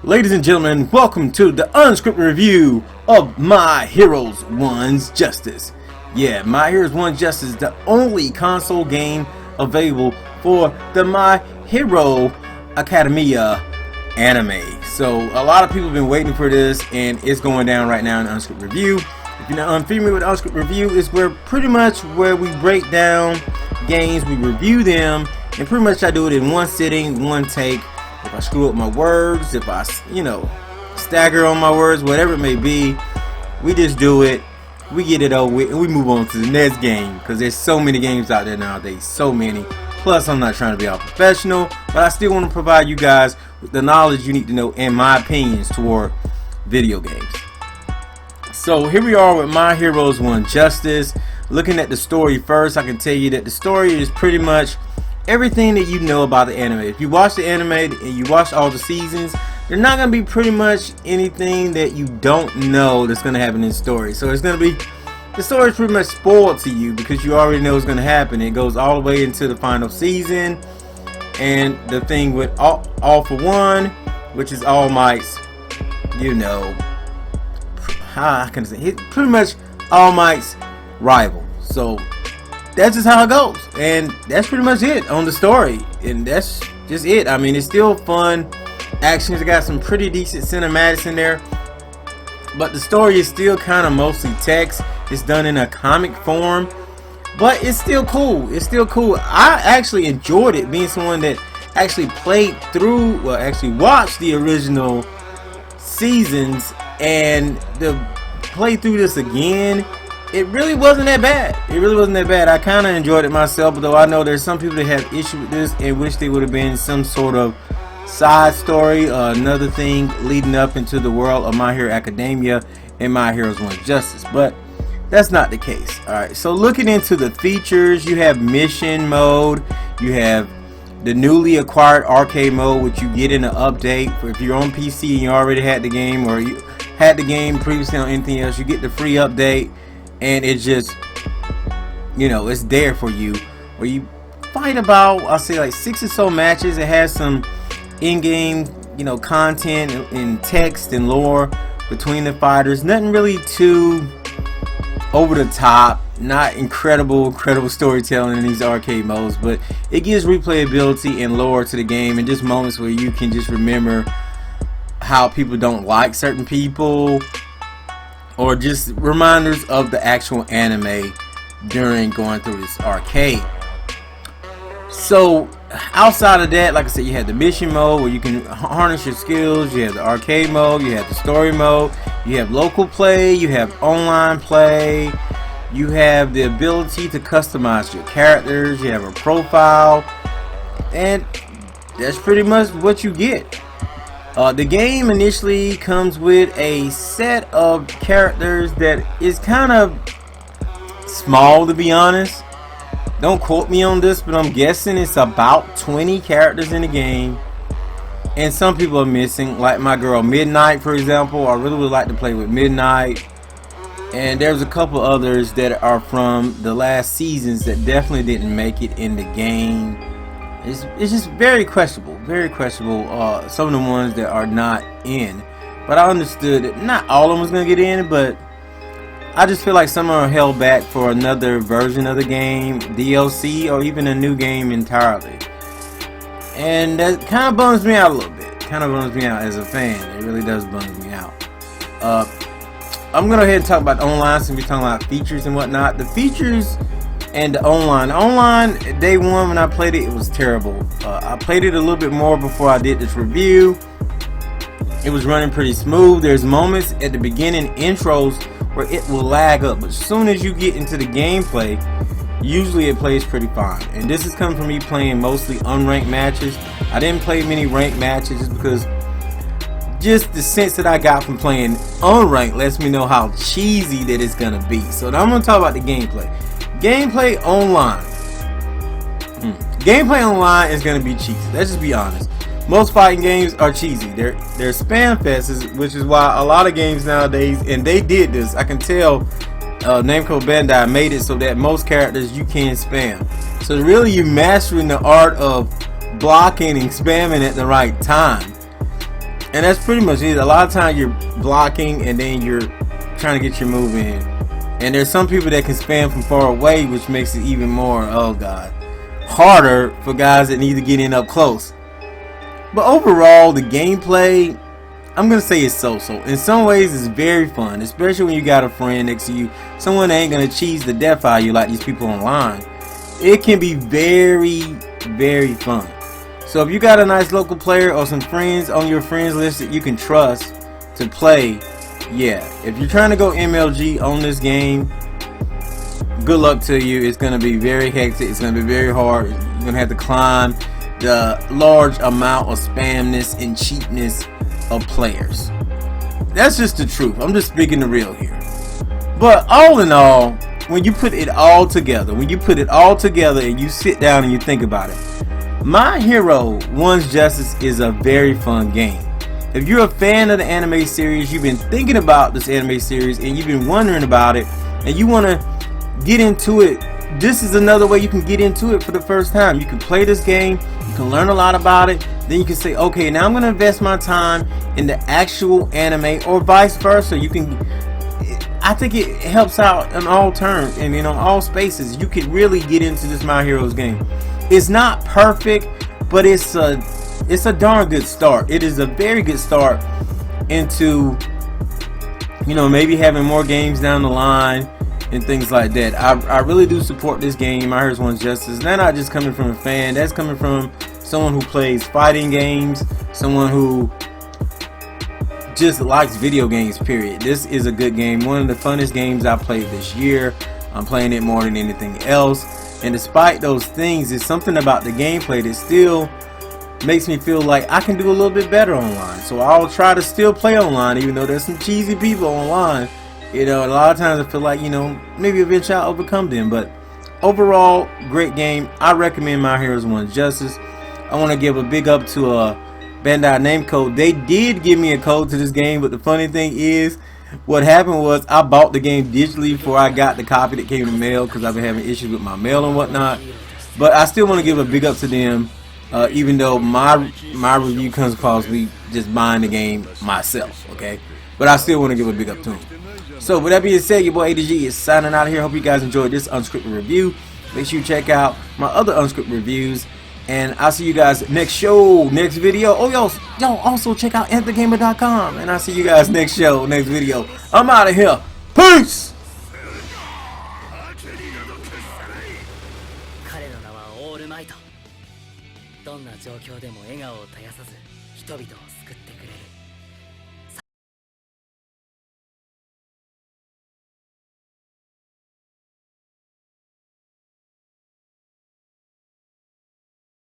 Ladies and gentlemen, welcome to the unscripted review of My Heroes 1's Justice. Yeah, My Heroes 1 Justice is the only console game available for the My Hero Academia anime. So a lot of people have been waiting for this, and it's going down right now in the unscripted review. If you're not unfamiliar with unscripted review, it's where we break down games, we review them, and pretty much I do it in one sitting, one take. If I screw up my words, if I, stagger on my words, whatever it may be, we just do it, we get it over with, and we move on to the next game. Because there's so many games out there nowadays, so many. Plus, I'm not trying to be all professional, but I still want to provide you guys with the knowledge you need to know and my opinions toward video games. So here we are with My Heroes 1 Justice. Looking at the story first, I can tell you that the story is pretty much everything that you know about the anime. If you watch the anime and you watch all the seasons, there's not going to be pretty much anything that you don't know that's going to happen in the story. So it's going to be, the story is pretty much spoiled to you because you already know what's going to happen. It goes all the way into the final season, and the thing with All For One, which is All Might's, how can I say, it's pretty much All Might's rival. So that's just how it goes, and that's pretty much it on the story, and that's just it. I mean, it's still fun actions. It got some pretty decent cinematics in there, but the story is still kind of mostly text. It's done in a comic form, but it's still cool. It's still cool. I actually enjoyed it, being someone that actually actually watched the original seasons, and to play through this again, it really wasn't that bad. It really wasn't that bad. I kind of enjoyed it myself, though I know there's some people that have issue with this and wish they would have been some sort of side story, another thing leading up into the world of My Hero Academia and My Heroes 1 Justice, but that's not the case. Alright, so looking into the features, you have mission mode, you have the newly acquired arcade mode, which you get in an update. If you're on PC and you already had the game, or you had the game previously on anything else, you get the free update. And it just, it's there for you. Where you fight about, I'll say like 6 or so matches. It has some in-game, content and text and lore between the fighters. Nothing really too over the top. Not incredible storytelling in these arcade modes. But it gives replayability and lore to the game. And just moments where you can just remember how people don't like certain people, or just reminders of the actual anime during going through this arcade. So outside of that, like I said, you have the mission mode where you can harness your skills. You have the arcade mode, you have the story mode, you have local play, you have online play, you have the ability to customize your characters, you have a profile, and that's pretty much what you get. The game initially comes with a set of characters that is kind of small, to be honest. Don't quote me on this, but I'm guessing it's about 20 characters in the game. And some people are missing, like my girl Midnight, for example. I really would like to play with Midnight. And there's a couple others that are from the last seasons that definitely didn't make it in the game. It's just very questionable, some of the ones that are not in. But I understood that not all of them was going to get in, but I just feel like some are held back for another version of the game, DLC, or even a new game entirely. And that kind of bums me out a little bit. Kind of bums me out as a fan. It really does bum me out. I'm going to go ahead and talk about online, since we're talking about features and whatnot. The features and the online, day one when I played it, it was terrible. I played it a little bit more before I did this review. It was running pretty smooth. There's moments at the beginning intros where it will lag up, but as soon as you get into the gameplay, usually it plays pretty fine. And this is coming from me playing mostly unranked matches. I didn't play many ranked matches just because just the sense that I got from playing unranked lets me know how cheesy that it's gonna be. So now I'm gonna talk about the gameplay. Gameplay online is going to be cheesy. Let's just be honest. Most fighting games are cheesy. They're spam fests, which is why a lot of games nowadays, and they did this, I can tell Namco Bandai made it so that most characters you can spam. So really you're mastering the art of blocking and spamming at the right time. And that's pretty much it. A lot of times you're blocking and then you're trying to get your move in. And there's some people that can spam from far away, which makes it even more, oh god, harder for guys that need to get in up close. But overall, the gameplay, I'm going to say it's so-so. In some ways, it's very fun, especially when you got a friend next to you. Someone that ain't going to cheese the death out of you like these people online. It can be very, very fun. So if you got a nice local player or some friends on your friends list that you can trust to play, yeah, if you're trying to go MLG on this game, good luck to you. It's going to be very hectic. It's going to be very hard. You're going to have to climb the large amount of spamness and cheapness of players. That's just the truth. I'm just speaking the real here. But all in all, when you put it all together, and you sit down and you think about it, My Hero One's Justice is a very fun game. If you're a fan of the anime series, you've been thinking about this anime series and you've been wondering about it and you want to get into it, this is another way you can get into it for the first time. You can play this game, you can learn a lot about it, then you can say, okay, now I'm going to invest my time in the actual anime, or vice versa. You can, I think it helps out in all terms and all spaces. You can really get into this My Heroes game. It's not perfect, but it's a darn good start. It is a very good start into maybe having more games down the line and things like that. I really do support this game, My Heroes One's Justice. That's not just coming from a fan. That's coming from someone who plays fighting games, someone who just likes video games, period. This is a good game. One of the funnest games I played this year. I'm playing it more than anything else. And despite those things, it's something about the gameplay that still makes me feel like I can do a little bit better online. So I'll try to still play online, even though there's some cheesy people online. A lot of times I feel like, maybe eventually I'll overcome them. But overall, great game. I recommend My Heroes One's Justice. I want to give a big up to Bandai Namco. They did give me a code to this game, but the funny thing is, what happened was I bought the game digitally before I got the copy that came in the mail, because I've been having issues with my mail and whatnot. But I still want to give a big up to them, even though my review comes across me just buying the game myself, okay? But I still want to give a big up to them. So with that being said, your boy AntDaGamer is signing out of here. Hope you guys enjoyed this unscripted review. Make sure you check out my other unscripted reviews. And I'll see you guys next show, next video. Oh, yo, also check out AntDaGamer.com. And I'll see you guys next show, next video. I'm out of here. Peace!